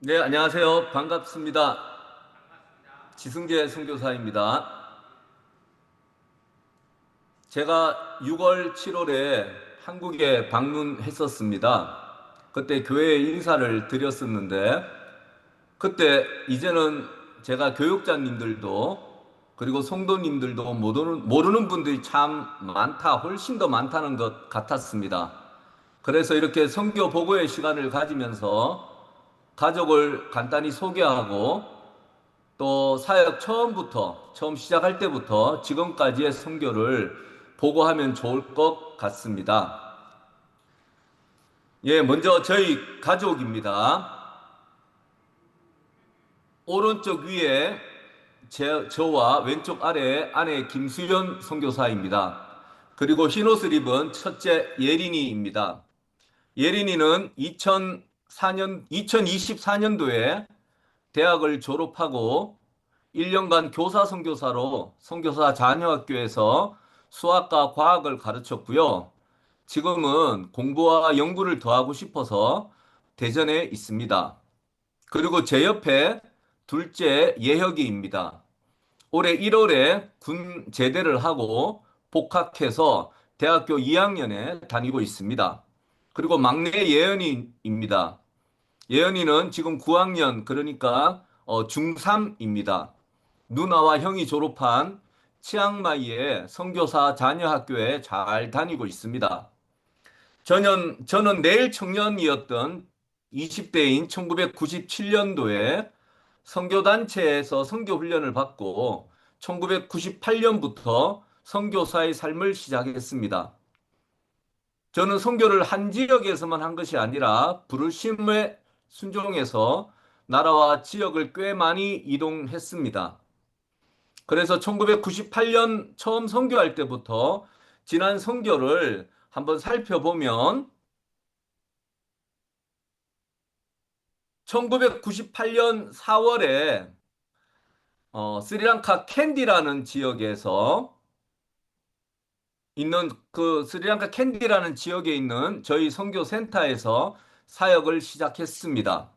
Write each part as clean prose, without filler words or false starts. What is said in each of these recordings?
네, 안녕하세요. 반갑습니다. 지승재 선교사입니다. 제가 6월, 7월에 한국에 방문했었습니다. 그때 교회에 인사를 드렸었는데, 그때 이제는 제가 교육자님들도 그리고 성도님들도 모르는 분들이 참 많다, 훨씬 더 많다는 것 같았습니다. 그래서 이렇게 선교 보고의 시간을 가지면서 가족을 간단히 소개하고 또 사역 처음 시작할 때부터 지금까지의 선교를 보고하면 좋을 것 같습니다. 예, 먼저 저희 가족입니다. 오른쪽 위에 저와 왼쪽 아래에 아내 김수연 선교사입니다. 그리고 흰 옷을 입은 첫째 예린이입니다. 예린이는 2024년도에 대학을 졸업하고 1년간 교사 선교사로 선교사 자녀학교에서 수학과 과학을 가르쳤고요. 지금은 공부와 연구를 더 하고 싶어서 대전에 있습니다. 그리고 제 옆에 둘째 예혁이입니다. 올해 1월에 군 제대를 하고 복학해서 대학교 2학년에 다니고 있습니다. 그리고 막내 예은이입니다. 예은이는 지금 9학년, 그러니까 중3입니다. 누나와 형이 졸업한 치앙마이의 선교사 자녀학교에 잘 다니고 있습니다. 저는 내일 청년이었던 20대인 1997년도에 선교단체에서 선교훈련을 받고 1998년부터 선교사의 삶을 시작했습니다. 저는 선교를 한 지역에서만 한 것이 아니라 부르심에 순종해서 나라와 지역을 꽤 많이 이동했습니다. 그래서 1998년 처음 선교할 때부터 지난 선교를 한번 살펴보면 1998년 4월에 스리랑카 캔디라는 지역에서 있는 그 스리랑카 캔디라는 지역에 있는 저희 선교 센터에서 사역을 시작했습니다.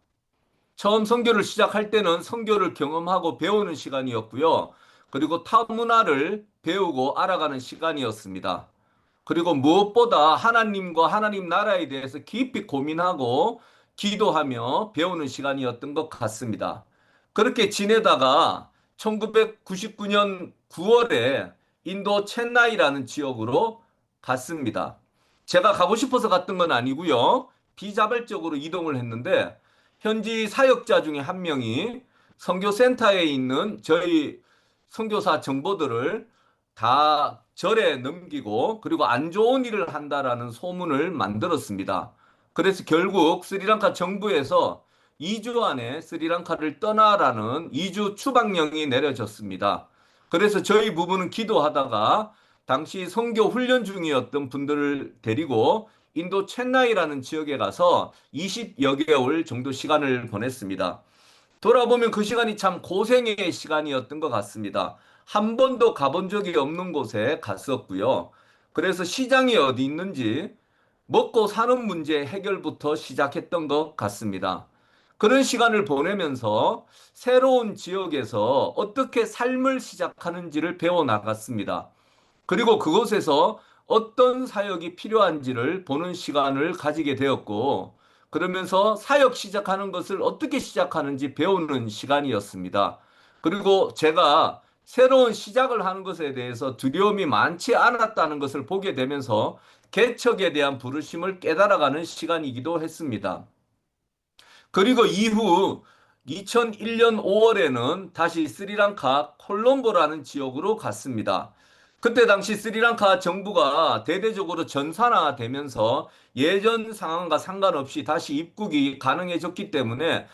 처음 선교를 시작할 때는 선교를 경험하고 배우는 시간이었고요. 그리고 타 문화를 배우고 알아가는 시간이었습니다. 그리고 무엇보다 하나님과 하나님 나라에 대해서 깊이 고민하고 기도하며 배우는 시간이었던 것 같습니다. 그렇게 지내다가 1999년 9월에 인도 첸나이라는 지역으로 갔습니다. 제가 가고 싶어서 갔던 건 아니고요. 비자발적으로 이동을 했는데 현지 사역자 중에 한 명이 선교센터에 있는 저희 선교사 정보들을 다 절에 넘기고 그리고 안 좋은 일을 한다라는 소문을 만들었습니다. 그래서 결국 스리랑카 정부에서 2주 안에 스리랑카를 떠나라는 2주 추방령이 내려졌습니다. 그래서 저희 부부는 기도하다가 당시 선교 훈련 중이었던 분들을 데리고 인도 첸나이라는 지역에 가서 20여 개월 정도 시간을 보냈습니다. 돌아보면 그 시간이 참 고생의 시간이었던 것 같습니다. 한 번도 가본 적이 없는 곳에 갔었고요. 그래서 시장이 어디 있는지 먹고 사는 문제 해결부터 시작했던 것 같습니다. 그런 시간을 보내면서 새로운 지역에서 어떻게 삶을 시작하는지를 배워 나갔습니다. 그리고 그곳에서 어떤 사역이 필요한지를 보는 시간을 가지게 되었고, 그러면서 사역 시작하는 것을 어떻게 시작하는지 배우는 시간이었습니다. 그리고 제가 새로운 시작을 하는 것에 대해서 두려움이 많지 않았다는 것을 보게 되면서 개척에 대한 부르심을 깨달아가는 시간이기도 했습니다. 그리고 이후 2001년 5월에는 다시 스리랑카 콜롬보라는 지역으로 갔습니다. 그때 당시 스리랑카 정부가 대대적으로 전산화되면서 예전 상황과 상관없이 다시 입국이 가능해졌기 때문에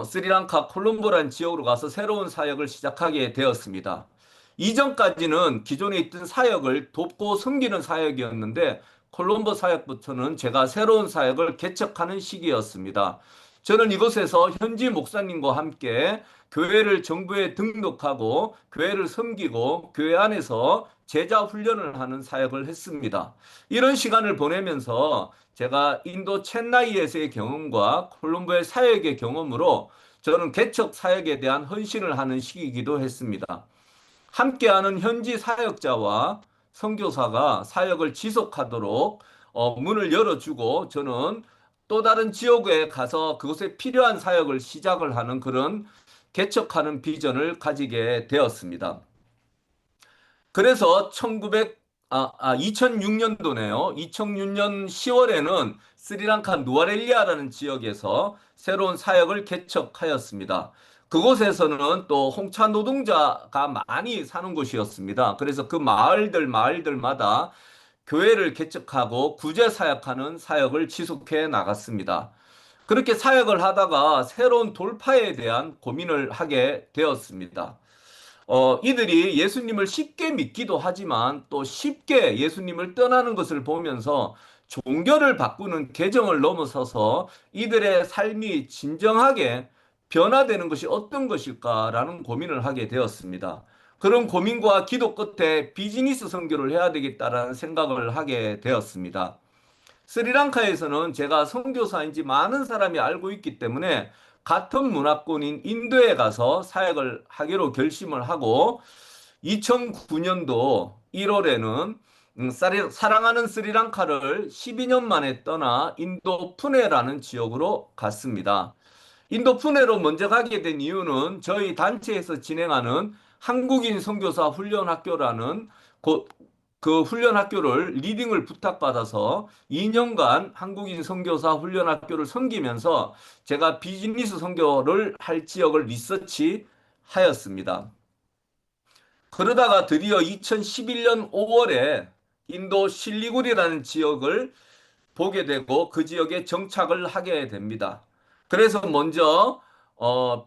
스리랑카 콜롬보라는 지역으로 가서 새로운 사역을 시작하게 되었습니다. 이전까지는 기존에 있던 사역을 돕고 섬기는 사역이었는데 콜롬보 사역부터는 제가 새로운 사역을 개척하는 시기였습니다. 저는 이곳에서 현지 목사님과 함께 교회를 정부에 등록하고 교회를 섬기고 교회 안에서 제자 훈련을 하는 사역을 했습니다. 이런 시간을 보내면서 제가 인도 첸나이에서의 경험과 콜롬보의 사역의 경험으로 저는 개척 사역에 대한 헌신을 하는 시기이기도 했습니다. 함께하는 현지 사역자와 선교사가 사역을 지속하도록 문을 열어주고 저는 또 다른 지역에 가서 그곳에 필요한 사역을 시작을 하는 그런 개척하는 비전을 가지게 되었습니다. 그래서 2006년도네요. 2006년 10월에는 스리랑카 누아렐리아라는 지역에서 새로운 사역을 개척하였습니다. 그곳에서는 또 홍차 노동자가 많이 사는 곳이었습니다. 그래서 그 마을들마다 교회를 개척하고 구제 사역하는 사역을 지속해 나갔습니다. 그렇게 사역을 하다가 새로운 돌파에 대한 고민을 하게 되었습니다. 이들이 예수님을 쉽게 믿기도 하지만 또 쉽게 예수님을 떠나는 것을 보면서 종교를 바꾸는 개정을 넘어서서 이들의 삶이 진정하게 변화되는 것이 어떤 것일까라는 고민을 하게 되었습니다. 그런 고민과 기도 끝에 비즈니스 선교를 해야 되겠다라는 생각을 하게 되었습니다. 스리랑카에서는 제가 선교사인지 많은 사람이 알고 있기 때문에 같은 문화권인 인도에 가서 사역을 하기로 결심을 하고 2009년도 1월에는 사랑하는 스리랑카를 12년 만에 떠나 인도 푸네라는 지역으로 갔습니다. 인도 푸네로 먼저 가게 된 이유는 저희 단체에서 진행하는 한국인 선교사 훈련학교라는 그 훈련학교를 리딩을 부탁받아서 2년간 한국인 선교사 훈련학교를 섬기면서 제가 비즈니스 선교를 할 지역을 리서치 하였습니다. 그러다가 드디어 2011년 5월에 인도 실리구리라는 지역을 보게 되고 그 지역에 정착을 하게 됩니다. 그래서 먼저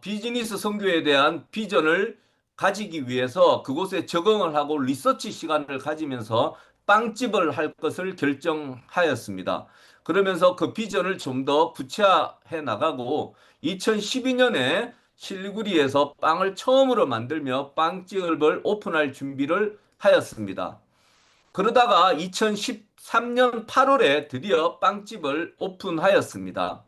비즈니스 선교에 대한 비전을 가지기 위해서 그곳에 적응을 하고 리서치 시간을 가지면서 빵집을 할 것을 결정하였습니다. 그러면서 그 비전을 좀 더 구체화해 나가고 2012년에 실리구리에서 빵을 처음으로 만들며 빵집을 오픈할 준비를 하였습니다. 그러다가 2013년 8월에 드디어 빵집을 오픈하였습니다.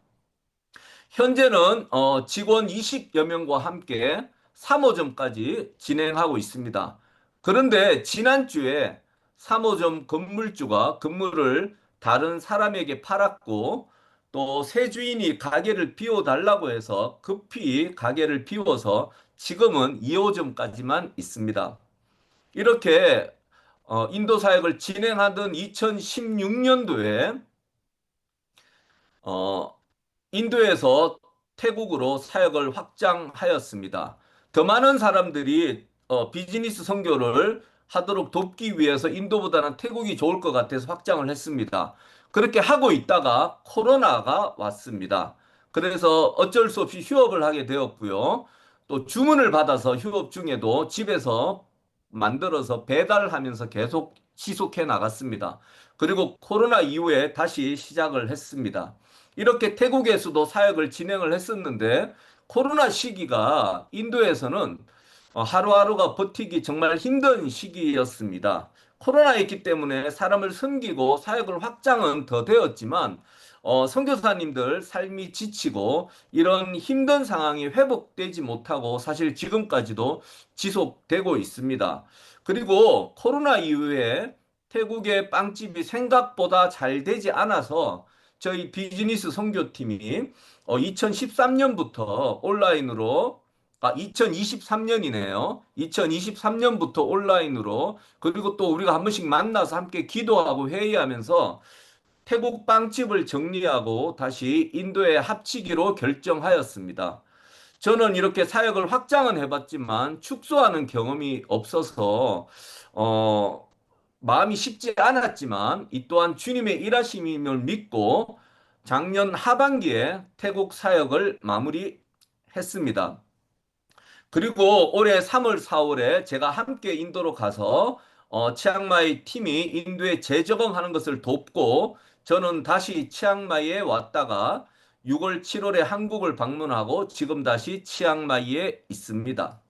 현재는 직원 20여 명과 함께 3호점까지 진행하고 있습니다. 그런데 지난주에 3호점 건물주가 건물을 다른 사람에게 팔았고 또 새 주인이 가게를 비워달라고 해서 급히 가게를 비워서 지금은 2호점까지만 있습니다. 이렇게 인도 사역을 진행하던 2016년도에 인도에서 태국으로 사역을 확장하였습니다. 더 많은 사람들이 비즈니스 선교를 하도록 돕기 위해서 인도보다는 태국이 좋을 것 같아서 확장을 했습니다. 그렇게 하고 있다가 코로나가 왔습니다. 그래서 어쩔 수 없이 휴업을 하게 되었고요. 또 주문을 받아서 휴업 중에도 집에서 만들어서 배달하면서 계속 지속해 나갔습니다. 그리고 코로나 이후에 다시 시작을 했습니다. 이렇게 태국에서도 사역을 진행을 했었는데 코로나 시기가 인도에서는 하루하루가 버티기 정말 힘든 시기였습니다. 코로나였기 때문에 사람을 섬기고 사역을 확장은 더 되었지만 선교사님들 삶이 지치고 이런 힘든 상황이 회복되지 못하고 사실 지금까지도 지속되고 있습니다. 그리고 코로나 이후에 태국의 빵집이 생각보다 잘 되지 않아서 저희 비즈니스 선교팀이 2013년부터 온라인으로 2023년이네요. 2023년부터 온라인으로 그리고 또 우리가 한 번씩 만나서 함께 기도하고 회의하면서 태국 빵집을 정리하고 다시 인도에 합치기로 결정하였습니다. 저는 이렇게 사역을 확장은 해봤지만 축소하는 경험이 없어서 어, 마음이 쉽지 않았지만 이 또한 주님의 일하심임을 믿고 작년 하반기에 태국 사역을 마무리했습니다. 그리고 올해 3월, 4월에 제가 함께 인도로 가서 치앙마이 팀이 인도에 재적응하는 것을 돕고 저는 다시 치앙마이에 왔다가 6월, 7월에 한국을 방문하고 지금 다시 치앙마이에 있습니다.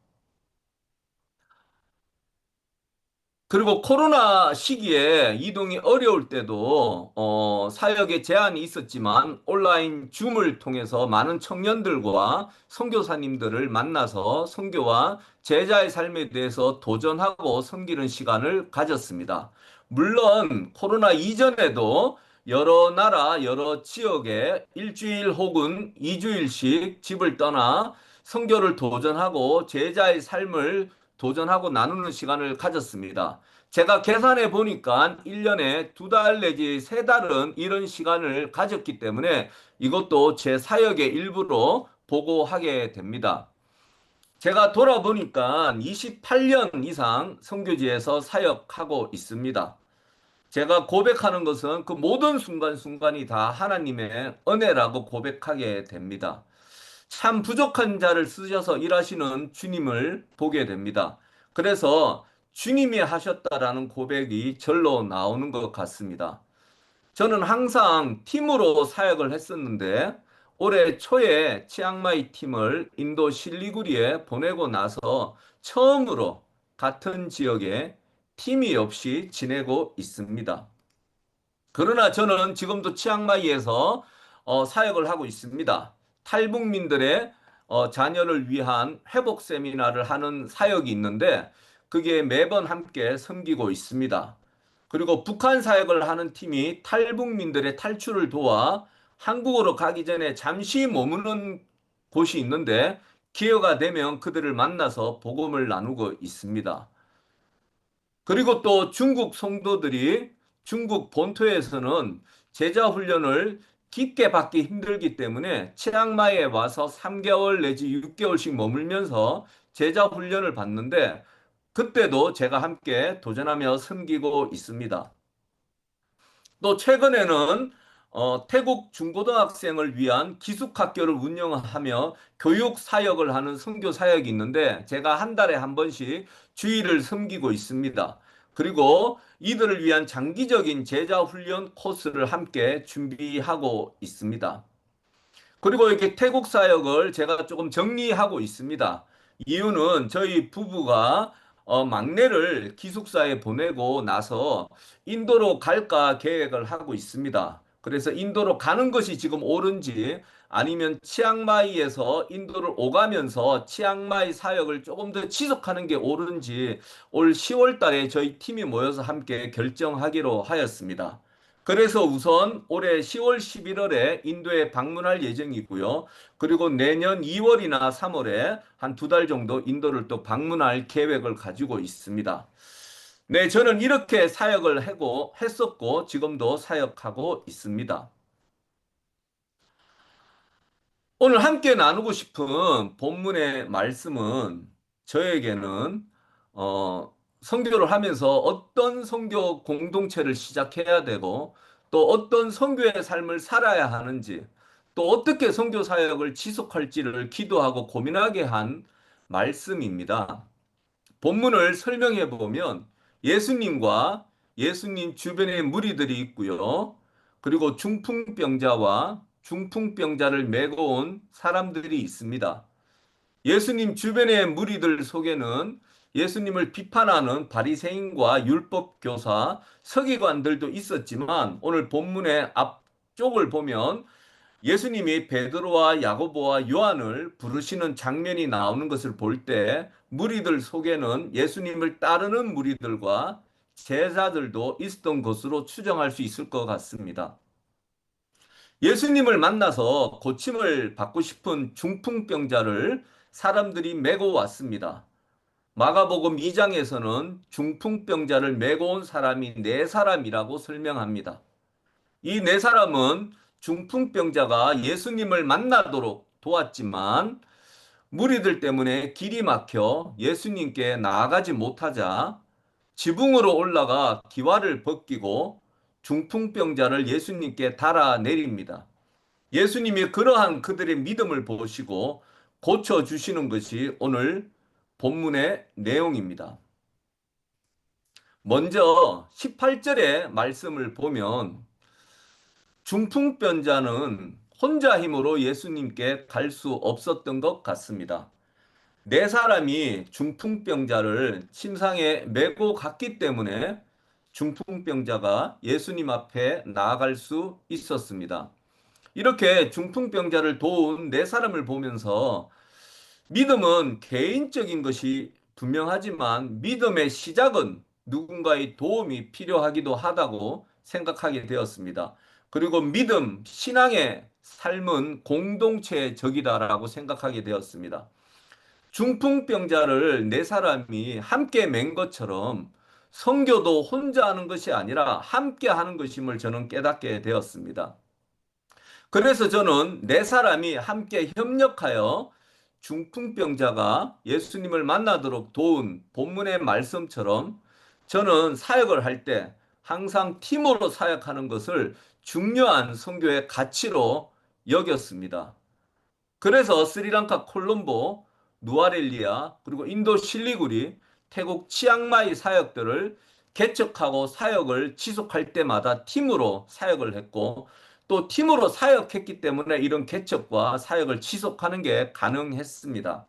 그리고 코로나 시기에 이동이 어려울 때도 사역에 제한이 있었지만 온라인 줌을 통해서 많은 청년들과 선교사님들을 만나서 선교와 제자의 삶에 대해서 도전하고 섬기는 시간을 가졌습니다. 물론 코로나 이전에도 여러 나라, 여러 지역에 일주일 혹은 이주일씩 집을 떠나 선교를 도전하고 제자의 삶을 도전하고 나누는 시간을 가졌습니다. 제가 계산해 보니까 1년에 2달 내지 3달은 이런 시간을 가졌기 때문에 이것도 제 사역의 일부로 보고하게 됩니다. 제가 돌아보니까 28년 이상 선교지에서 사역하고 있습니다. 제가 고백하는 것은 그 모든 순간순간이 다 하나님의 은혜라고 고백하게 됩니다. 참 부족한 자를 쓰셔서 일하시는 주님을 보게 됩니다. 그래서 주님이 하셨다라는 고백이 절로 나오는 것 같습니다. 저는 항상 팀으로 사역을 했었는데 올해 초에 치앙마이 팀을 인도 실리구리에 보내고 나서 처음으로 같은 지역에 팀이 없이 지내고 있습니다. 그러나 저는 지금도 치앙마이에서 사역을 하고 있습니다. 탈북민들의 자녀를 위한 회복 세미나를 하는 사역이 있는데 그게 매번 함께 섬기고 있습니다. 그리고 북한 사역을 하는 팀이 탈북민들의 탈출을 도와 한국으로 가기 전에 잠시 머무는 곳이 있는데 기회가 되면 그들을 만나서 복음을 나누고 있습니다. 그리고 또 중국 성도들이 중국 본토에서는 제자 훈련을 깊게 받기 힘들기 때문에 치앙마이에 와서 3개월 내지 6개월씩 머물면서 제자 훈련을 받는데 그때도 제가 함께 도전하며 섬기고 있습니다. 또 최근에는 태국 중고등학생을 위한 기숙학교를 운영하며 교육 사역을 하는 선교 사역이 있는데 제가 한 달에 한 번씩 주일을 섬기고 있습니다. 그리고 이들을 위한 장기적인 제자 훈련 코스를 함께 준비하고 있습니다. 그리고 이렇게 태국 사역을 제가 조금 정리하고 있습니다. 이유는 저희 부부가 막내를 기숙사에 보내고 나서 인도로 갈까 계획을 하고 있습니다. 그래서 인도로 가는 것이 지금 옳은지 아니면 치앙마이에서 인도를 오가면서 치앙마이 사역을 조금 더 지속하는 게 옳은지 올 10월 달에 저희 팀이 모여서 함께 결정하기로 하였습니다. 그래서 우선 올해 10월, 11월에 인도에 방문할 예정이고요. 그리고 내년 2월이나 3월에 한 2달 정도 인도를 또 방문할 계획을 가지고 있습니다. 네, 저는 이렇게 사역을 하고 했었고 지금도 사역하고 있습니다. 오늘 함께 나누고 싶은 본문의 말씀은 저에게는 선교를 하면서 어떤 선교 공동체를 시작해야 되고 또 어떤 선교의 삶을 살아야 하는지 또 어떻게 선교 사역을 지속할지를 기도하고 고민하게 한 말씀입니다. 본문을 설명해 보면 예수님과 예수님 주변에 무리들이 있고요. 그리고 중풍병자와 중풍병자를 메고 온 사람들이 있습니다. 예수님 주변의 무리들 속에는 예수님을 비판하는 바리새인과 율법 교사, 서기관들도 있었지만 오늘 본문의 앞쪽을 보면 예수님이 베드로와 야고보와 요한을 부르시는 장면이 나오는 것을 볼 때 무리들 속에는 예수님을 따르는 무리들과 제자들도 있었던 것으로 추정할 수 있을 것 같습니다. 예수님을 만나서 고침을 받고 싶은 중풍병자를 사람들이 메고 왔습니다. 마가복음 2장에서는 중풍병자를 메고 온 사람이 네 사람이라고 설명합니다. 이 네 사람은 중풍병자가 예수님을 만나도록 도왔지만 무리들 때문에 길이 막혀 예수님께 나아가지 못하자 지붕으로 올라가 기와를 벗기고 중풍병자를 예수님께 달아내립니다. 예수님이 그러한 그들의 믿음을 보시고 고쳐주시는 것이 오늘 본문의 내용입니다. 먼저 18절의 말씀을 보면 중풍병자는 혼자 힘으로 예수님께 갈 수 없었던 것 같습니다. 네 사람이 중풍병자를 침상에 메고 갔기 때문에 중풍병자가 예수님 앞에 나아갈 수 있었습니다. 이렇게 중풍병자를 도운 네 사람을 보면서 믿음은 개인적인 것이 분명하지만 믿음의 시작은 누군가의 도움이 필요하기도 하다고 생각하게 되었습니다. 그리고 믿음, 신앙의 삶은 공동체의 적이다라고 생각하게 되었습니다. 중풍병자를 네 사람이 함께 맨 것처럼 선교도 혼자 하는 것이 아니라 함께 하는 것임을 저는 깨닫게 되었습니다. 그래서 저는 네 사람이 함께 협력하여 중풍병자가 예수님을 만나도록 도운 본문의 말씀처럼 저는 사역을 할 때 항상 팀으로 사역하는 것을 중요한 선교의 가치로 여겼습니다. 그래서 스리랑카 콜롬보, 누아렐리아, 그리고 인도 실리구리, 태국 치앙마이 사역들을 개척하고 사역을 지속할 때마다 팀으로 사역을 했고 또 팀으로 사역했기 때문에 이런 개척과 사역을 지속하는 게 가능했습니다.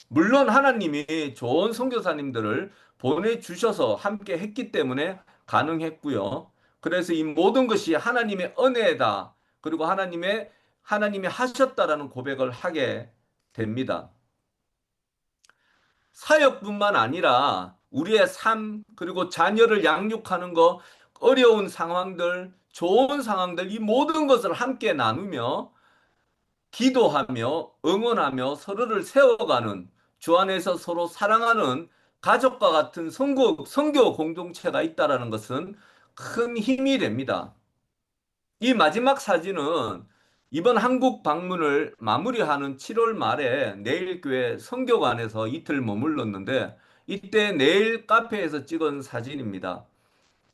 물론 하나님이 좋은 선교사님들을 보내주셔서 함께 했기 때문에 가능했고요. 그래서 이 모든 것이 하나님의 은혜다. 그리고 하나님이 하셨다라는 고백을 하게 됩니다. 사역뿐만 아니라 우리의 삶, 그리고 자녀를 양육하는 거, 어려운 상황들, 좋은 상황들, 이 모든 것을 함께 나누며 기도하며 응원하며 서로를 세워가는 주 안에서 서로 사랑하는 가족과 같은 선교 공동체가 있다라는 것은 큰 힘이 됩니다. 이 마지막 사진은 이번 한국 방문을 마무리하는 7월 말에 내일교회 선교관에서 이틀 머물렀는데 이때 내일 카페에서 찍은 사진입니다.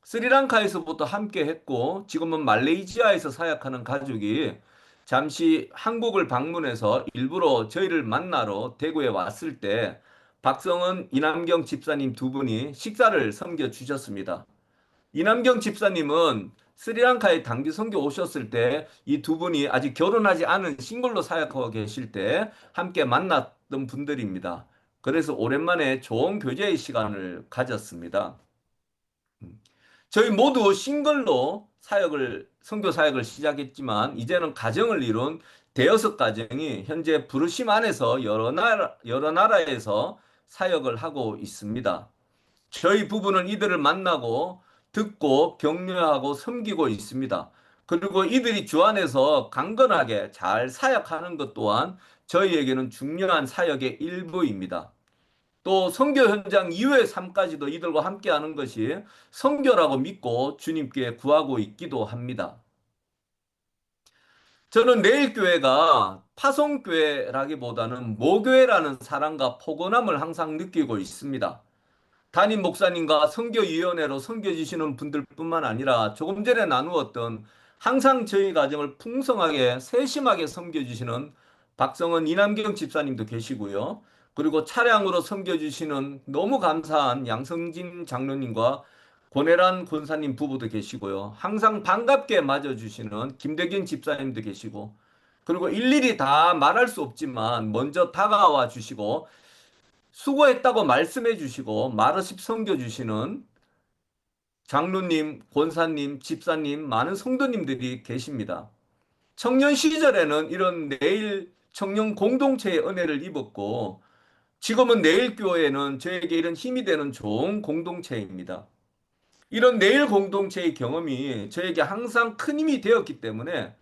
스리랑카에서부터 함께 했고 지금은 말레이시아에서 사역하는 가족이 잠시 한국을 방문해서 일부러 저희를 만나러 대구에 왔을 때 박성은 이남경 집사님 두 분이 식사를 섬겨 주셨습니다. 이남경 집사님은 스리랑카에 단기 선교 오셨을 때 이 두 분이 아직 결혼하지 않은 싱글로 사역하고 계실 때 함께 만났던 분들입니다. 그래서 오랜만에 좋은 교제의 시간을 가졌습니다. 저희 모두 싱글로 선교 사역을 시작했지만, 이제는 가정을 이룬 대여섯 가정이 현재 부르심 안에서 여러 나라에서 사역을 하고 있습니다. 저희 부부는 이들을 만나고 듣고 격려하고 섬기고 있습니다. 그리고 이들이 주 안에서 강건하게 잘 사역하는 것 또한 저희에게는 중요한 사역의 일부입니다. 또 선교 현장 이후의 삶까지도 이들과 함께하는 것이 선교라고 믿고 주님께 구하고 있기도 합니다. 저는 내일 교회가 파송교회라기보다는 모교회라는 사랑과 포근함을 항상 느끼고 있습니다. 담임 목사님과 선교위원회로 섬겨주시는 분들뿐만 아니라 조금 전에 나누었던 항상 저희 가정을 풍성하게 세심하게 섬겨주시는 박성은 이남경 집사님도 계시고요. 그리고 차량으로 섬겨주시는 너무 감사한 양성진 장로님과 권혜란 권사님 부부도 계시고요. 항상 반갑게 맞아주시는 김대균 집사님도 계시고, 그리고 일일이 다 말할 수 없지만 먼저 다가와 주시고 수고했다고 말씀해 주시고 말없이 섬겨 주시는 장로님, 권사님, 집사님, 많은 성도님들이 계십니다. 청년 시절에는 이런 내일 청년 공동체의 은혜를 입었고 지금은 내일 교회는 저에게 이런 힘이 되는 좋은 공동체입니다. 이런 내일 공동체의 경험이 저에게 항상 큰 힘이 되었기 때문에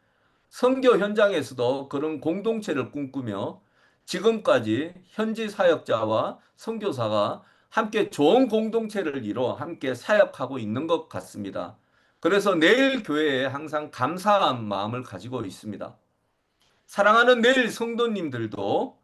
선교 현장에서도 그런 공동체를 꿈꾸며 지금까지 현지 사역자와 선교사가 함께 좋은 공동체를 이뤄 함께 사역하고 있는 것 같습니다. 그래서 내일 교회에 항상 감사한 마음을 가지고 있습니다. 사랑하는 내일 성도님들도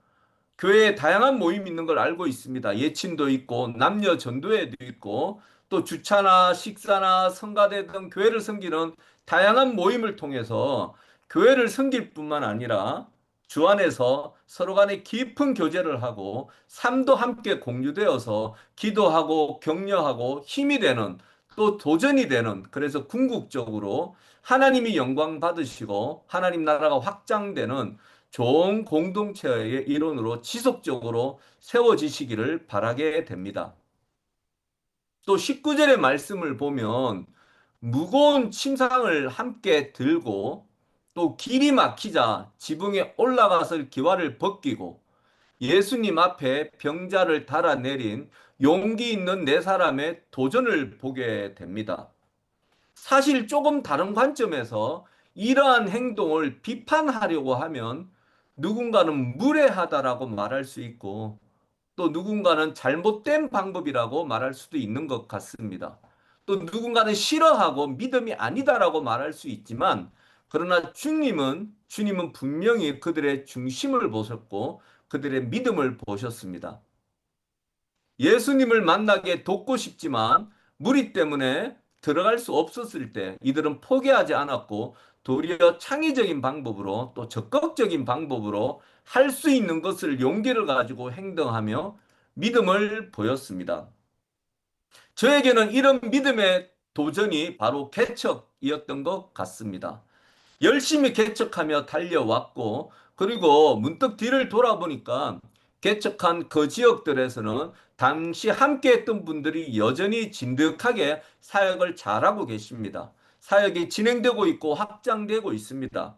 교회에 다양한 모임이 있는 걸 알고 있습니다. 예친도 있고 남녀 전도회도 있고 또 주차나 식사나 성가대 등 교회를 섬기는 다양한 모임을 통해서 교회를 섬길 뿐만 아니라 주 안에서 서로 간에 깊은 교제를 하고 삶도 함께 공유되어서 기도하고 격려하고 힘이 되는 또 도전이 되는, 그래서 궁극적으로 하나님이 영광 받으시고 하나님 나라가 확장되는 좋은 공동체의 일원으로 지속적으로 세워지시기를 바라게 됩니다. 또 19절의 말씀을 보면 무거운 침상을 함께 들고 또 길이 막히자 지붕에 올라가서 기와를 벗기고 예수님 앞에 병자를 달아내린 용기 있는 네 사람의 도전을 보게 됩니다. 사실 조금 다른 관점에서 이러한 행동을 비판하려고 하면 누군가는 무례하다라고 말할 수 있고 또 누군가는 잘못된 방법이라고 말할 수도 있는 것 같습니다. 또 누군가는 싫어하고 믿음이 아니다라고 말할 수 있지만 그러나 주님은 분명히 그들의 중심을 보셨고 그들의 믿음을 보셨습니다. 예수님을 만나게 돕고 싶지만 무리 때문에 들어갈 수 없었을 때 이들은 포기하지 않았고 도리어 창의적인 방법으로 또 적극적인 방법으로 할 수 있는 것을 용기를 가지고 행동하며 믿음을 보였습니다. 저에게는 이런 믿음의 도전이 바로 개척이었던 것 같습니다. 열심히 개척하며 달려왔고, 그리고 문득 뒤를 돌아보니까 개척한 그 지역들에서는 당시 함께 했던 분들이 여전히 진득하게 사역을 잘하고 계십니다. 사역이 진행되고 있고 확장되고 있습니다.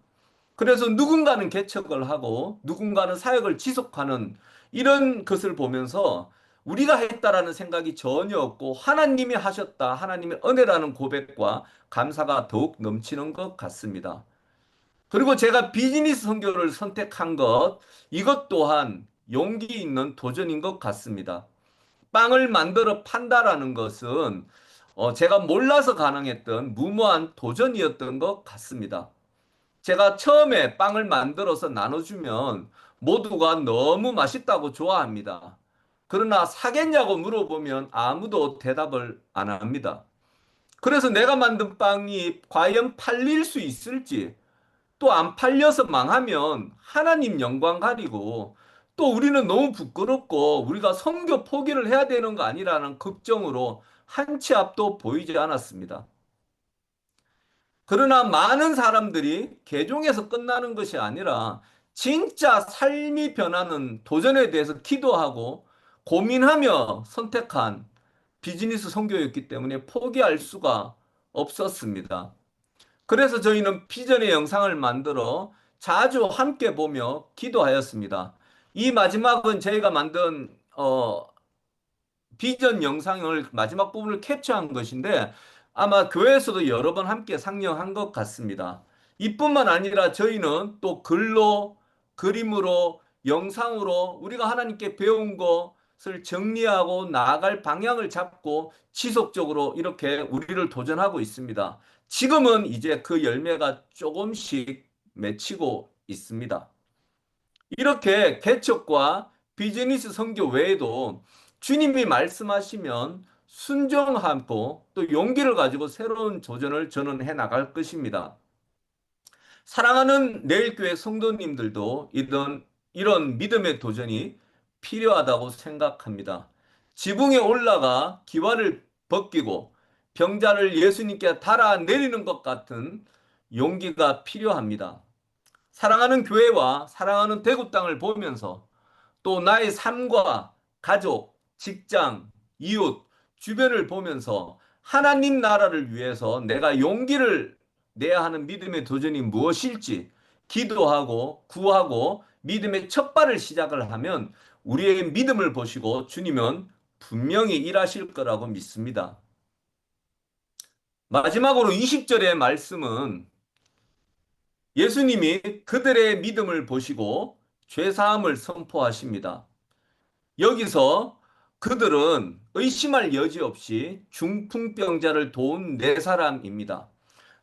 그래서 누군가는 개척을 하고 누군가는 사역을 지속하는 이런 것을 보면서 우리가 했다라는 생각이 전혀 없고 하나님이 하셨다, 하나님의 은혜라는 고백과 감사가 더욱 넘치는 것 같습니다. 그리고 제가 비즈니스 선교를 선택한 것, 이것 또한 용기 있는 도전인 것 같습니다. 빵을 만들어 판다라는 것은 제가 몰라서 가능했던 무모한 도전이었던 것 같습니다. 제가 처음에 빵을 만들어서 나눠주면 모두가 너무 맛있다고 좋아합니다. 그러나 사겠냐고 물어보면 아무도 대답을 안 합니다. 그래서 내가 만든 빵이 과연 팔릴 수 있을지, 또 안 팔려서 망하면 하나님 영광 가리고 또 우리는 너무 부끄럽고 우리가 선교 포기를 해야 되는 거 아니라는 걱정으로 한 치 앞도 보이지 않았습니다. 그러나 많은 사람들이 개종에서 끝나는 것이 아니라 진짜 삶이 변하는 도전에 대해서 기도하고 고민하며 선택한 비즈니스 선교였기 때문에 포기할 수가 없었습니다. 그래서 저희는 비전의 영상을 만들어 자주 함께 보며 기도하였습니다. 이 마지막은 저희가 만든 비전 영상을 마지막 부분을 캡처한 것인데 아마 교회에서도 여러 번 함께 상영한 것 같습니다. 이뿐만 아니라 저희는 또 글로, 그림으로, 영상으로 우리가 하나님께 배운 것을 정리하고 나아갈 방향을 잡고 지속적으로 이렇게 우리를 도전하고 있습니다. 지금은 이제 그 열매가 조금씩 맺히고 있습니다. 이렇게 개척과 비즈니스 선교 외에도 주님이 말씀하시면 순종하고 또 용기를 가지고 새로운 도전을 저는 해 나갈 것입니다. 사랑하는 내일교회 성도님들도 이런 믿음의 도전이 필요하다고 생각합니다. 지붕에 올라가 기와를 벗기고 병자를 예수님께 달아내리는 것 같은 용기가 필요합니다. 사랑하는 교회와 사랑하는 대구 땅을 보면서 또 나의 삶과 가족, 직장, 이웃, 주변을 보면서 하나님 나라를 위해서 내가 용기를 내야 하는 믿음의 도전이 무엇일지 기도하고 구하고 믿음의 첫 발을 시작을 하면 우리의 믿음을 보시고 주님은 분명히 일하실 거라고 믿습니다. 마지막으로 20절의 말씀은 예수님이 그들의 믿음을 보시고 죄사함을 선포하십니다. 여기서 그들은 의심할 여지 없이 중풍병자를 도운 네 사람입니다.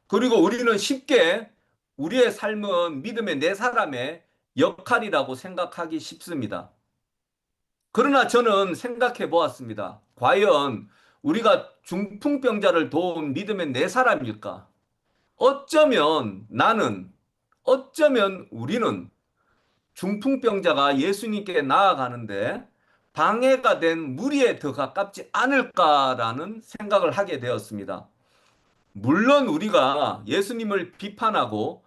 그리고 우리는 쉽게 우리의 삶은 믿음의 네 사람의 역할이라고 생각하기 쉽습니다. 그러나 저는 생각해 보았습니다. 과연 우리가 중풍병자를 도운 믿음의 네 사람일까? 어쩌면 나는, 어쩌면 우리는 중풍병자가 예수님께 나아가는데 방해가 된 무리에 더 가깝지 않을까라는 생각을 하게 되었습니다. 물론 우리가 예수님을 비판하고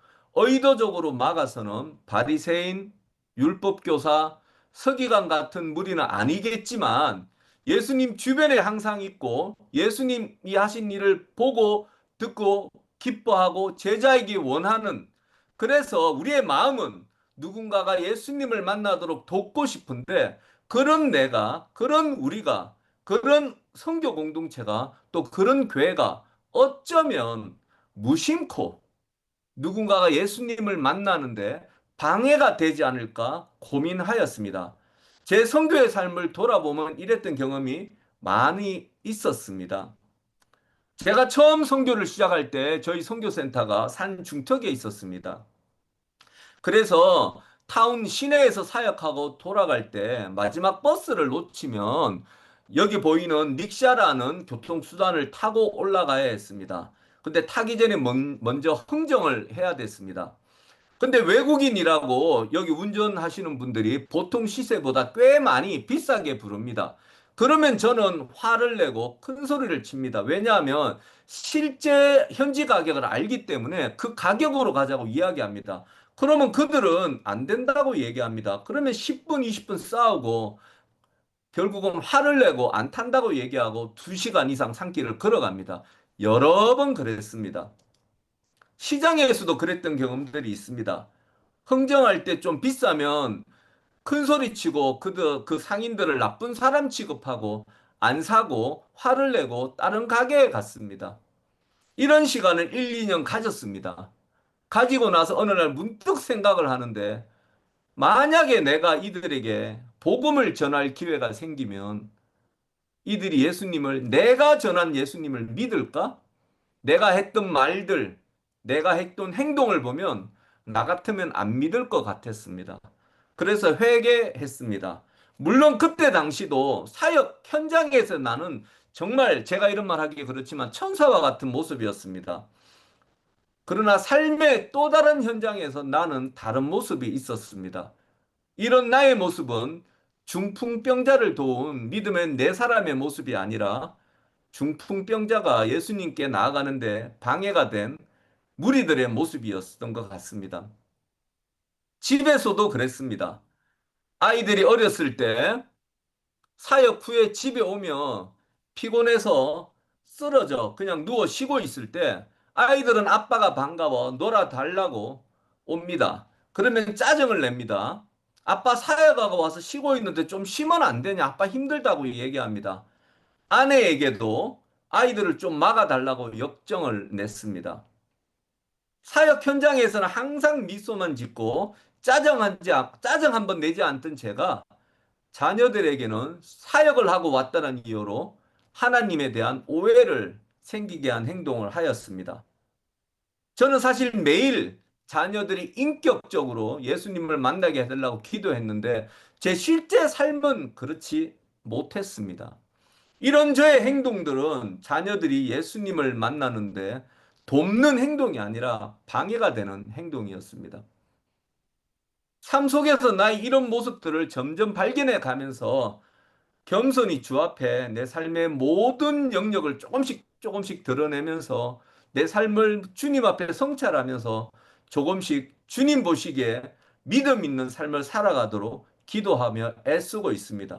의도적으로 막아서는 바리새인, 율법교사, 서기관 같은 무리는 아니겠지만 예수님 주변에 항상 있고 예수님이 하신 일을 보고 듣고 기뻐하고 제자이기 원하는, 그래서 우리의 마음은 누군가가 예수님을 만나도록 돕고 싶은데 그런 내가, 그런 우리가, 그런 선교 공동체가 또 그런 교회가 어쩌면 무심코 누군가가 예수님을 만나는데 방해가 되지 않을까 고민하였습니다. 제 선교의 삶을 돌아보면 이랬던 경험이 많이 있었습니다. 제가 처음 선교를 시작할 때 저희 선교센터가 산 중턱에 있었습니다. 그래서 타운 시내에서 사역하고 돌아갈 때 마지막 버스를 놓치면 여기 보이는 릭샤라는 교통수단을 타고 올라가야 했습니다. 근데 타기 전에 먼저 흥정을 해야 됐습니다. 근데 외국인이라고 여기 운전하시는 분들이 보통 시세보다 꽤 많이 비싸게 부릅니다. 그러면 저는 화를 내고 큰 소리를 칩니다. 왜냐하면 실제 현지 가격을 알기 때문에 그 가격으로 가자고 이야기합니다. 그러면 그들은 안 된다고 얘기합니다. 그러면 10분, 20분 싸우고 결국은 화를 내고 안 탄다고 얘기하고 2시간 이상 산길을 걸어갑니다. 여러 번 그랬습니다. 시장에서도 그랬던 경험들이 있습니다. 흥정할 때 좀 비싸면 큰 소리 치고 그 상인들을 나쁜 사람 취급하고 안 사고 화를 내고 다른 가게에 갔습니다. 이런 시간을 1, 2년 가졌습니다. 가지고 나서 어느 날 문득 생각을 하는데 만약에 내가 이들에게 복음을 전할 기회가 생기면 이들이 예수님을, 내가 전한 예수님을 믿을까? 내가 했던 말들, 내가 했던 행동을 보면 나 같으면 안 믿을 것 같았습니다. 그래서 회개했습니다. 물론 그때 당시도 사역 현장에서 나는 정말 제가 이런 말 하기 그렇지만 천사와 같은 모습이었습니다. 그러나 삶의 또 다른 현장에서 나는 다른 모습이 있었습니다. 이런 나의 모습은 중풍병자를 도운 믿음의 네 사람의 모습이 아니라 중풍병자가 예수님께 나아가는데 방해가 된 무리들의 모습이었던 것 같습니다. 집에서도 그랬습니다. 아이들이 어렸을 때 사역 후에 집에 오면 피곤해서 쓰러져 그냥 누워 쉬고 있을 때 아이들은 아빠가 반가워 놀아달라고 옵니다. 그러면 짜증을 냅니다. 아빠 사역하고 와서 쉬고 있는데 좀 쉬면 안 되냐? 아빠 힘들다고 얘기합니다. 아내에게도 아이들을 좀 막아달라고 역정을 냈습니다. 사역 현장에서는 항상 미소만 짓고 짜증 한 번 내지 않던 제가 자녀들에게는 사역을 하고 왔다는 이유로 하나님에 대한 오해를 생기게 한 행동을 하였습니다. 저는 사실 매일 자녀들이 인격적으로 예수님을 만나게 해달라고 기도했는데 제 실제 삶은 그렇지 못했습니다. 이런 저의 행동들은 자녀들이 예수님을 만나는데 돕는 행동이 아니라 방해가 되는 행동이었습니다. 삶 속에서 나의 이런 모습들을 점점 발견해 가면서 겸손히 주 앞에 내 삶의 모든 영역을 조금씩 조금씩 드러내면서 내 삶을 주님 앞에 성찰하면서 조금씩 주님 보시기에 믿음 있는 삶을 살아가도록 기도하며 애쓰고 있습니다.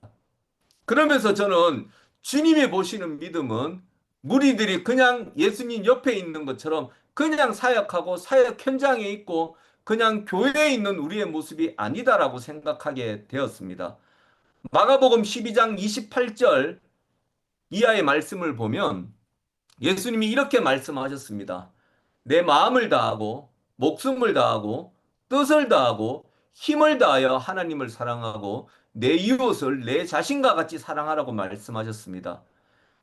그러면서 저는 주님이 보시는 믿음은 무리들이 그냥 예수님 옆에 있는 것처럼 그냥 사역하고 사역 현장에 있고 그냥 교회에 있는 우리의 모습이 아니다라고 생각하게 되었습니다. 마가복음 12장 28절 이하의 말씀을 보면 예수님이 이렇게 말씀하셨습니다. 내 마음을 다하고 목숨을 다하고 뜻을 다하고 힘을 다하여 하나님을 사랑하고 내 이웃을 내 자신과 같이 사랑하라고 말씀하셨습니다.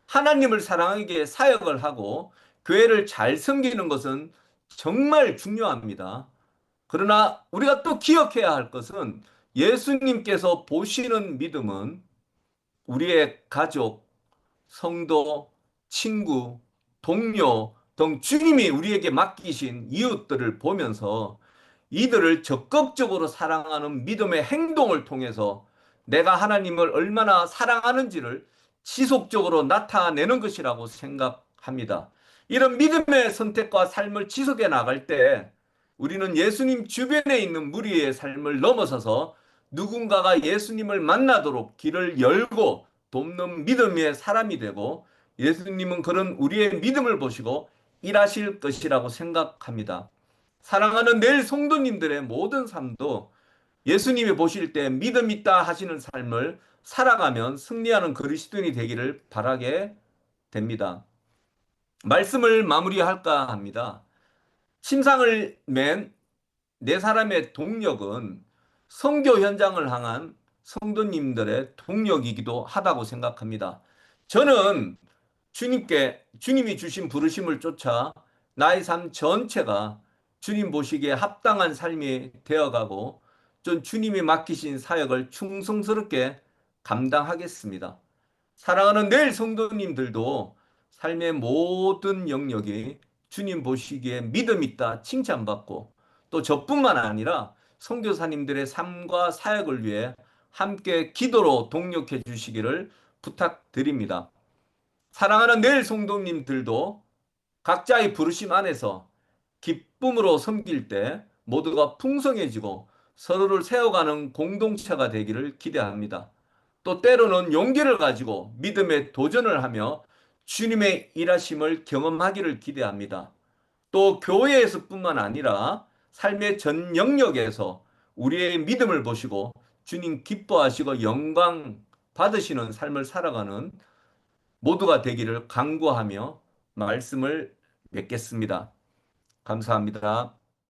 하나님을 사랑하기에 사역을 하고 교회를 잘 섬기는 것은 정말 중요합니다. 그러나 우리가 또 기억해야 할 것은 예수님께서 보시는 믿음은 우리의 가족, 성도, 친구, 동료 등 주님이 우리에게 맡기신 이웃들을 보면서 이들을 적극적으로 사랑하는 믿음의 행동을 통해서 내가 하나님을 얼마나 사랑하는지를 지속적으로 나타내는 것이라고 생각합니다. 이런 믿음의 선택과 삶을 지속해 나갈 때 우리는 예수님 주변에 있는 무리의 삶을 넘어서서 누군가가 예수님을 만나도록 길을 열고 돕는 믿음의 사람이 되고 예수님은 그런 우리의 믿음을 보시고 일하실 것이라고 생각합니다. 사랑하는 내일 성도님들의 모든 삶도 예수님이 보실 때 믿음 있다 하시는 삶을 살아가면 승리하는 그리스도인이 되기를 바라게 됩니다. 말씀을 마무리할까 합니다. 침상을 맨 네 사람의 동력은 선교 현장을 향한 성도님들의 동력이기도 하다고 생각합니다. 저는 주님이 주신 부르심을 쫓아 나의 삶 전체가 주님 보시기에 합당한 삶이 되어가고 좀 주님이 맡기신 사역을 충성스럽게 감당하겠습니다. 사랑하는 내일 성도님들도 삶의 모든 영역이 주님 보시기에 믿음 있다 칭찬받고 또 저뿐만 아니라 선교사님들의 삶과 사역을 위해 함께 기도로 동력해 주시기를 부탁드립니다. 사랑하는 내일 성도님들도 각자의 부르심 안에서 기쁨으로 섬길 때 모두가 풍성해지고 서로를 세워가는 공동체가 되기를 기대합니다. 또 때로는 용기를 가지고 믿음의 도전을 하며 주님의 일하심을 경험하기를 기대합니다. 또 교회에서뿐만 아니라 삶의 전 영역에서 우리의 믿음을 보시고 주님 기뻐하시고 영광 받으시는 삶을 살아가는 모두가 되기를 간구하며 말씀을 맺겠습니다. 감사합니다.